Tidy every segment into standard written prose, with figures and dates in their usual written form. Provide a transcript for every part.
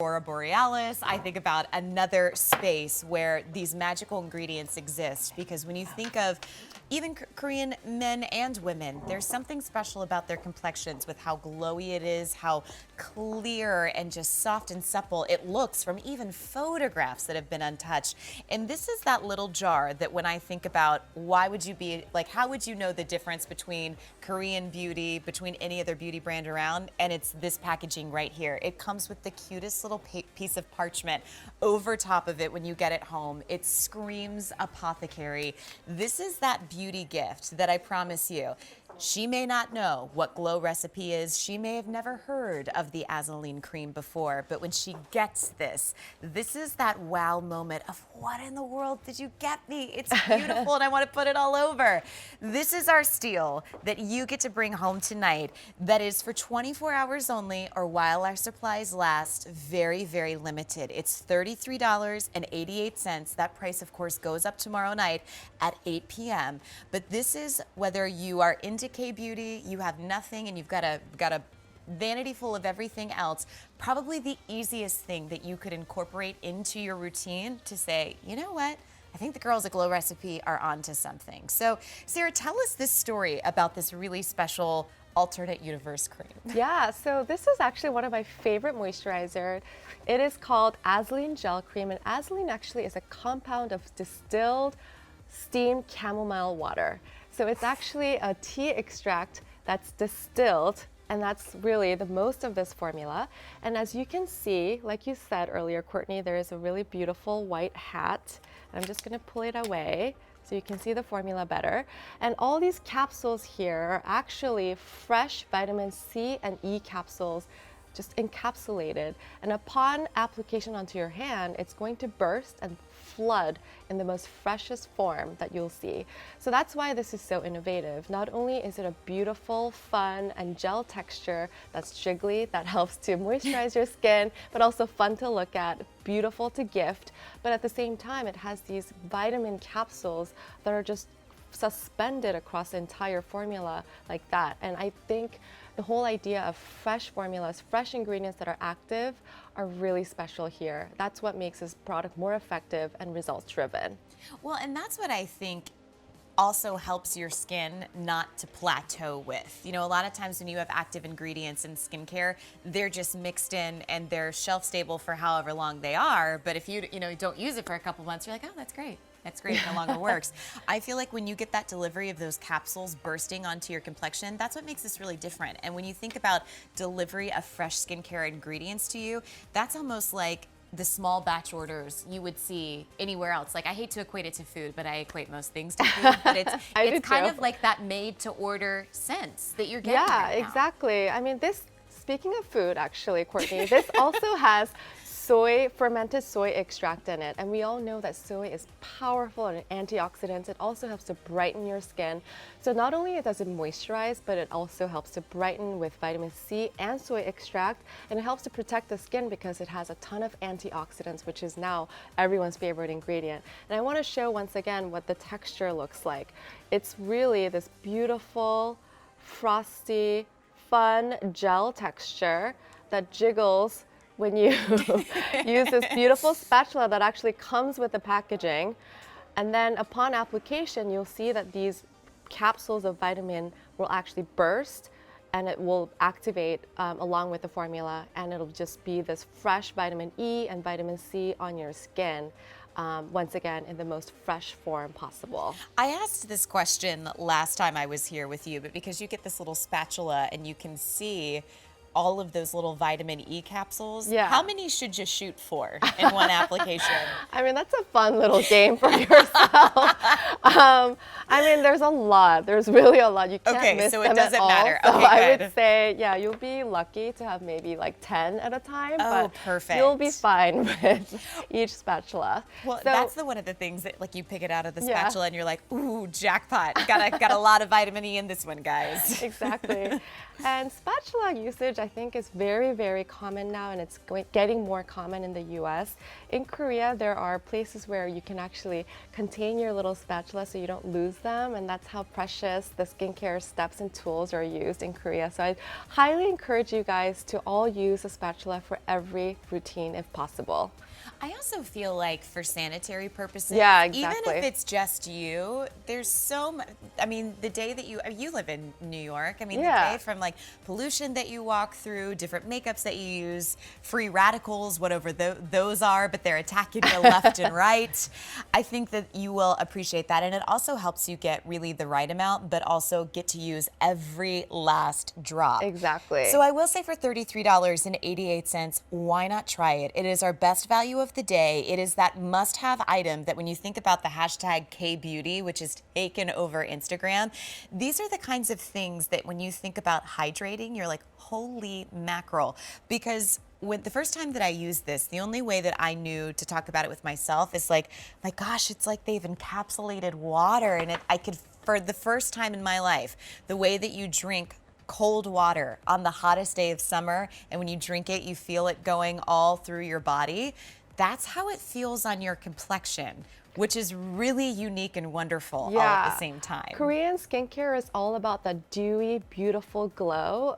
Aurora Borealis. I think about another space where these magical ingredients exist, because when you think of even Korean men and women, there's something special about their complexions with how glowy it is, how clear and just soft and supple it looks from even photographs that have been untouched. And this is that little jar that when I think about why would you be, like, how would you know the difference between Korean beauty, between any other beauty brand around, and it's this packaging right here. It comes with the cutest little piece of parchment over top of it when you get it home. It screams apothecary. This is that beauty gift that I promise you. She may not know what Glow recipe is. She may have never heard of the Azulene cream before, but when she gets this, this is that wow moment of what in the world did you get me? It's beautiful and I want to put it all over. This is our steal that you get to bring home tonight that is for 24 hours only, or while our supplies last, very, very limited. It's $33.88. That price, of course, goes up tomorrow night at 8 p.m. But this is whether you are into K-beauty, you have nothing, and you've got a vanity full of everything else, probably the easiest thing that you could incorporate into your routine to say, you know what? I think the girls at Glow Recipe are onto something. So, Sarah, tell us this story about this really special alternate universe cream. Yeah, so this is actually one of my favorite moisturizer. It is called Azulene Gel Cream, and Azulene actually is a compound of distilled steamed chamomile water. So it's actually a tea extract that's distilled, and that's really the most of this formula. And as you can see, like you said earlier, Courtney, there is a really beautiful white hat. I'm just gonna pull it away so you can see the formula better. And all these capsules here are actually fresh vitamin C and E capsules, just encapsulated. And upon application onto your hand, it's going to burst and flood in the most freshest form that you'll see. So that's why this is so innovative. Not only is it a beautiful, fun, and gel texture that's jiggly, that helps to moisturize your skin, but also fun to look at, beautiful to gift, but at the same time, it has these vitamin capsules that are just suspended across the entire formula like that. And I think the whole idea of fresh formulas, fresh ingredients that are active, are really special here. That's what makes this product more effective and results driven. Well, and that's what I think also helps your skin not to plateau with. You know, a lot of times when you have active ingredients in skincare, they're just mixed in and they're shelf stable for however long they are. But if you don't use it for a couple months, you're like, oh, that's great. That's great, it no longer works. I feel like when you get that delivery of those capsules bursting onto your complexion, that's what makes this really different. And when you think about delivery of fresh skincare ingredients to you, that's almost like the small batch orders you would see anywhere else. Like, I hate to equate it to food, but I equate most things to food. But it's kind of like that made to order sense that you're getting. Yeah, right now. exactly. I mean, this, speaking of food, actually, Courtney, this also has fermented soy extract in it. And we all know that soy is powerful in antioxidants. It also helps to brighten your skin. So not only does it moisturize, but it also helps to brighten with vitamin C and soy extract. And it helps to protect the skin because it has a ton of antioxidants, which is now everyone's favorite ingredient. And I want to show once again what the texture looks like. It's really this beautiful, frosty, fun gel texture that jiggles when you use this beautiful spatula that actually comes with the packaging. And then upon application, you'll see that these capsules of vitamin will actually burst and it will activate along with the formula, and it'll just be this fresh vitamin E and vitamin C on your skin. Once again, in the most fresh form possible. I asked this question last time I was here with you, but because you get this little spatula and you can see all of those little vitamin E capsules, how many should you shoot for in one application? I mean, that's a fun little game for yourself. I mean, there's a lot. There's really a lot. You can't miss them at all. Okay, so it doesn't matter. So Okay, I good. would say, yeah, you'll be lucky to have maybe like 10 at a time. Oh, but perfect. You'll be fine with each spatula. Well, so, that's one of the things that, like, you pick it out of the spatula and you're like, ooh, jackpot. Got a lot of vitamin E in this one, guys. Exactly. And spatula usage, usage, I think, is very, very common now, and it's getting more common in the US. In Korea, there are places where you can actually contain your little spatula so you don't lose them, and that's how precious the skincare steps and tools are used in Korea. So I highly encourage you guys to all use a spatula for every routine if possible. I also feel like for sanitary purposes, Yeah, even exactly. if it's just you, there's so much. I mean, the day that you live in New York, I mean, Yeah. the day from like pollution that you walk through, different makeups that you use, free radicals, whatever those are, but they're attacking you left and right. I think that you will appreciate that. And it also helps you get really the right amount, but also get to use every last drop. Exactly. So I will say for $33.88, why not try it? It is our best value of the day. It is that must-have item that when you think about the hashtag KBeauty, which is taken over Instagram, these are the kinds of things that when you think about hydrating, you're like, holy mackerel. Because when the first time that I used this, the only way that I knew to talk about it with myself is like, my gosh, it's like they've encapsulated water. And I could, for the first time in my life, the way that you drink cold water on the hottest day of summer, and when you drink it, you feel it going all through your body. That's how it feels on your complexion, which is really unique and wonderful all at the same time. Korean skincare is all about that dewy, beautiful glow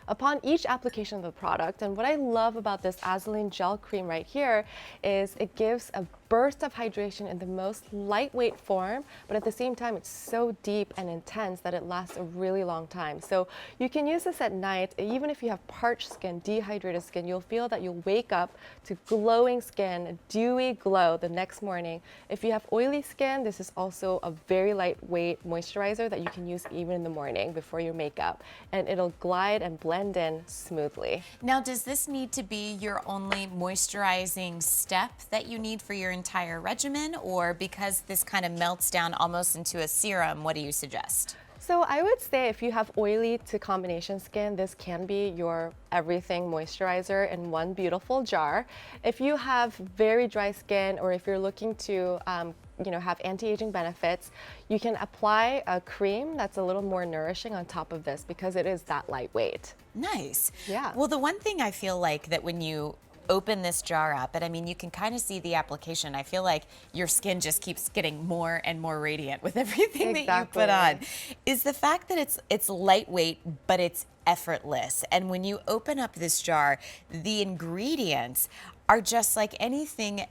upon each application of the product. And what I love about this Azulene gel cream right here is it gives a burst of hydration in the most lightweight form, but at the same time, it's so deep and intense that it lasts a really long time. So you can use this at night. Even if you have parched skin, dehydrated skin, you'll feel that you'll wake up to glowing skin, a dewy glow the next morning. If you have oily skin, this is also a very lightweight moisturizer that you can use even in the morning before your makeup, and it'll glide and blend in smoothly. Now, does this need to be your only moisturizing step that you need for your entire regimen, or because this kind of melts down almost into a serum, what do you suggest? So I would say if you have oily to combination skin, this can be your everything moisturizer in one beautiful jar. If you have very dry skin, or if you're looking to have anti-aging benefits, you can apply a cream that's a little more nourishing on top of this because it is that lightweight. Nice. Yeah. Well, the one thing I feel like that when you open this jar up, and I mean, you can kind of see the application. I feel like your skin just keeps getting more and more radiant with everything that you put on. Is the fact that it's lightweight, but it's effortless. And when you open up this jar, the ingredients are just like anything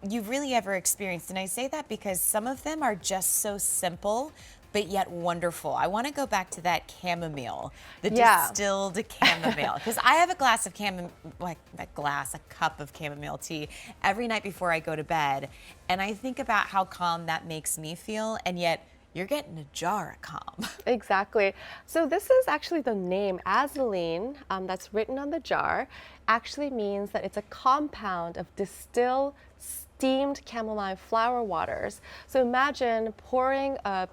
you've really ever experienced. And I say that because some of them are just so simple, but yet wonderful. I want to go back to that chamomile, the distilled chamomile, because I have a glass of a cup of chamomile tea every night before I go to bed, and I think about how calm that makes me feel, and yet you're getting a jar of calm. Exactly. So this is actually the name Azulene that's written on the jar. Actually means that it's a compound of distilled steamed chamomile flower waters. So imagine pouring a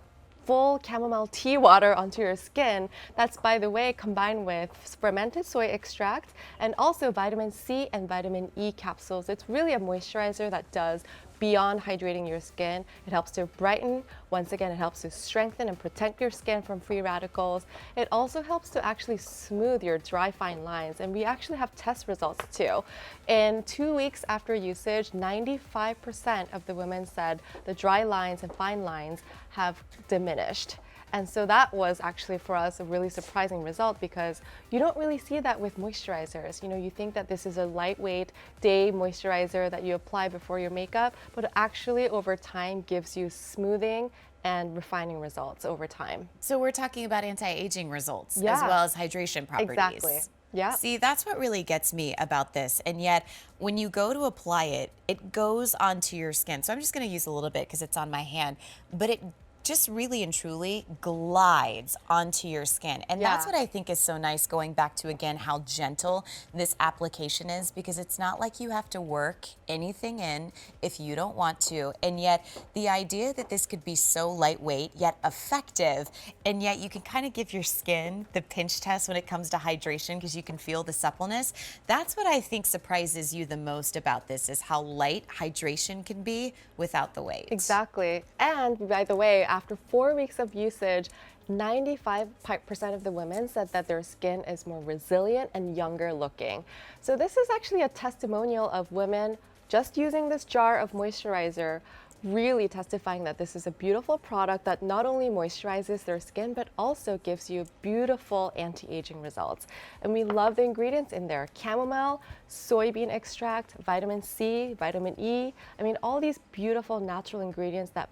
full chamomile tea water onto your skin. That's, by the way, combined with fermented soy extract and also vitamin C and vitamin E capsules. It's really a moisturizer that does beyond hydrating your skin. It helps to brighten. Once again, it helps to strengthen and protect your skin from free radicals. It also helps to actually smooth your dry, fine lines. And we actually have test results too. In 2 weeks after usage, 95% of the women said the dry lines and fine lines have diminished. And so that was actually for us a really surprising result because you don't really see that with moisturizers. You think that this is a lightweight day moisturizer that you apply before your makeup, but it actually over time gives you smoothing and refining results over time. So we're talking about anti-aging results as well as hydration properties. Exactly. Yeah. See, that's what really gets me about this. And yet, when you go to apply it, it goes onto your skin. So I'm just going to use a little bit because it's on my hand, but it just really and truly glides onto your skin. And that's what I think is so nice, going back to, again, how gentle this application is, because it's not like you have to work anything in if you don't want to. And yet the idea that this could be so lightweight yet effective, and yet you can kind of give your skin the pinch test when it comes to hydration because you can feel the suppleness. That's what I think surprises you the most about this, is how light hydration can be without the weight. Exactly. And by the way, after 4 weeks of usage, 95% of the women said that their skin is more resilient and younger looking. So this is actually a testimonial of women just using this jar of moisturizer, really testifying that this is a beautiful product that not only moisturizes their skin, but also gives you beautiful anti-aging results. And we love the ingredients in there: chamomile, soybean extract, vitamin C, vitamin E. I mean, all these beautiful natural ingredients that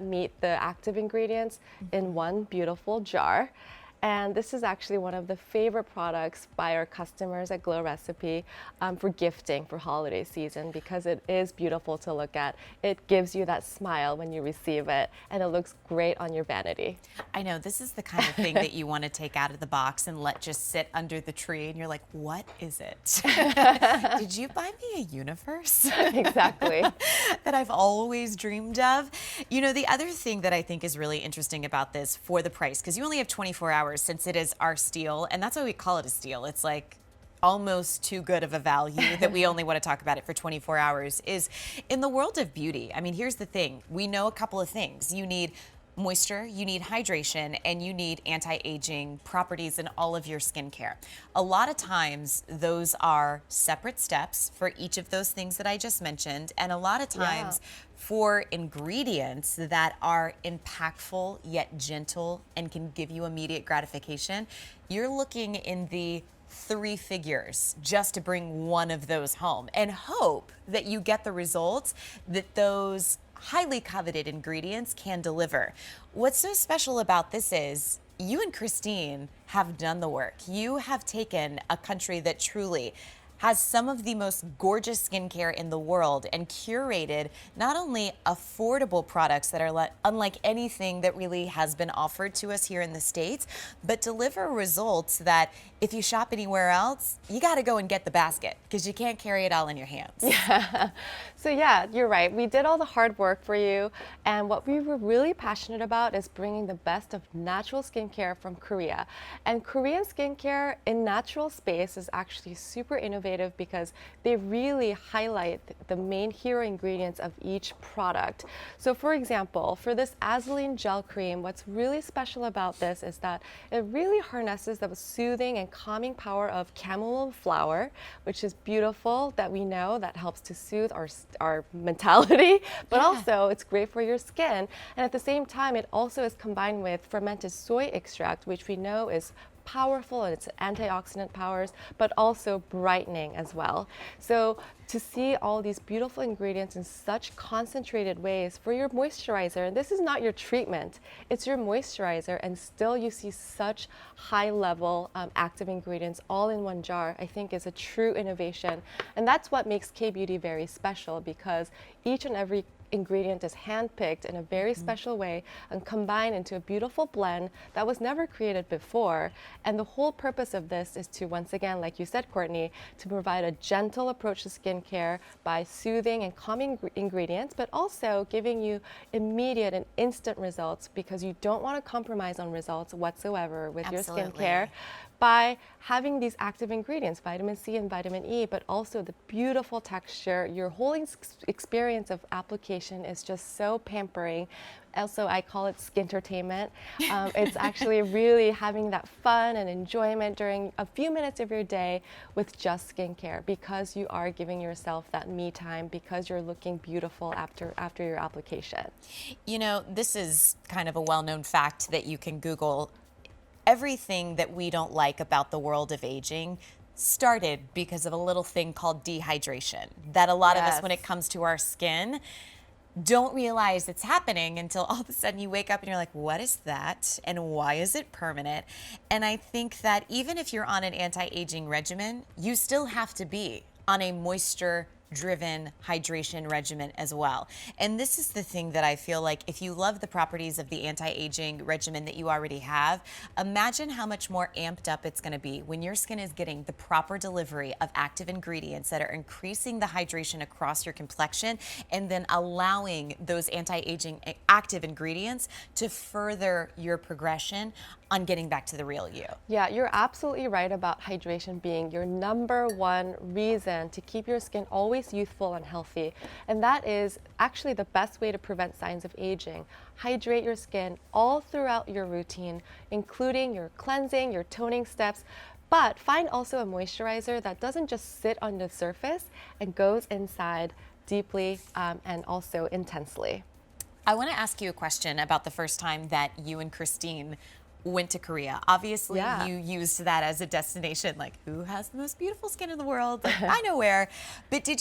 meet the active ingredients in one beautiful jar. And this is actually one of the favorite products by our customers at Glow Recipe for gifting for holiday season, because it is beautiful to look at. It gives you that smile when you receive it, and it looks great on your vanity. I know, this is the kind of thing that you want to take out of the box and let just sit under the tree, and you're like, what is it? Did you buy me a universe? Exactly. That I've always dreamed of. You know, the other thing that I think is really interesting about this for the price, because you only have 24 hours since it is our steal, and that's why we call it a steal. It's like almost too good of a value that we only want to talk about it for 24 hours, is in the world of beauty. I mean, here's the thing. We know a couple of things. You need moisture, you need hydration, and you need anti-aging properties in all of your skincare. A lot of times those are separate steps for each of those things that I just mentioned, and a lot of times for ingredients that are impactful yet gentle and can give you immediate gratification, you're looking in the 3 figures just to bring one of those home and hope that you get the results that those highly coveted ingredients can deliver. What's so special about this is you and Christine have done the work. You have taken a country that truly has some of the most gorgeous skincare in the world and curated not only affordable products that are unlike anything that really has been offered to us here in the States, but deliver results that if you shop anywhere else, you got to go and get the basket because you can't carry it all in your hands. Yeah. So yeah, you're right. We did all the hard work for you, and what we were really passionate about is bringing the best of natural skincare from Korea. And Korean skincare in natural space is actually super innovative because they really highlight the main hero ingredients of each product. So for example, for this Azulene gel cream, what's really special about this is that it really harnesses the soothing and calming power of chamomile flower, which is beautiful, that we know that helps to soothe our mentality, but also it's great for your skin. And at the same time, it also is combined with fermented soy extract, which we know is powerful in its antioxidant powers, but also brightening as well. So to see all these beautiful ingredients in such concentrated ways for your moisturizer, and this is not your treatment, it's your moisturizer, and still you see such high level active ingredients all in one jar, I think is a true innovation. And that's what makes K-Beauty very special, because each and every ingredient is handpicked in a very special way and combined into a beautiful blend that was never created before. And the whole purpose of this is to, once again, like you said, Courtney, to provide a gentle approach to skincare by soothing and calming ingredients, but also giving you immediate and instant results, because you don't want to compromise on results whatsoever with your skincare by having these active ingredients, vitamin C and vitamin E, but also the beautiful texture. Your whole experience of application is just so pampering. Also, I call it skintertainment. It's actually really having that fun and enjoyment during a few minutes of your day with just skincare, because you are giving yourself that me time, because you're looking beautiful after your application. You know, this is kind of a well-known fact that you can Google. Everything that we don't like about the world of aging started because of a little thing called dehydration, that a lot of us, when it comes to our skin, don't realize it's happening until all of a sudden you wake up and you're like, what is that? And why is it permanent? And I think that even if you're on an anti-aging regimen, you still have to be on a moisture-driven hydration regimen as well. And this is the thing that I feel like, if you love the properties of the anti-aging regimen that you already have, imagine how much more amped up it's going to be when your skin is getting the proper delivery of active ingredients that are increasing the hydration across your complexion, and then allowing those anti-aging active ingredients to further your progression on getting back to the real you. Yeah, you're absolutely right about hydration being your #1 reason to keep your skin always youthful and healthy. And that is actually the best way to prevent signs of aging. Hydrate your skin all throughout your routine, including your cleansing, your toning steps. But find also a moisturizer that doesn't just sit on the surface and goes inside deeply and also intensely. I want to ask you a question about the first time that you and Christine went to Korea. Obviously, Yeah. you used that as a destination, like who has the most beautiful skin in the world? Like, I know where. But did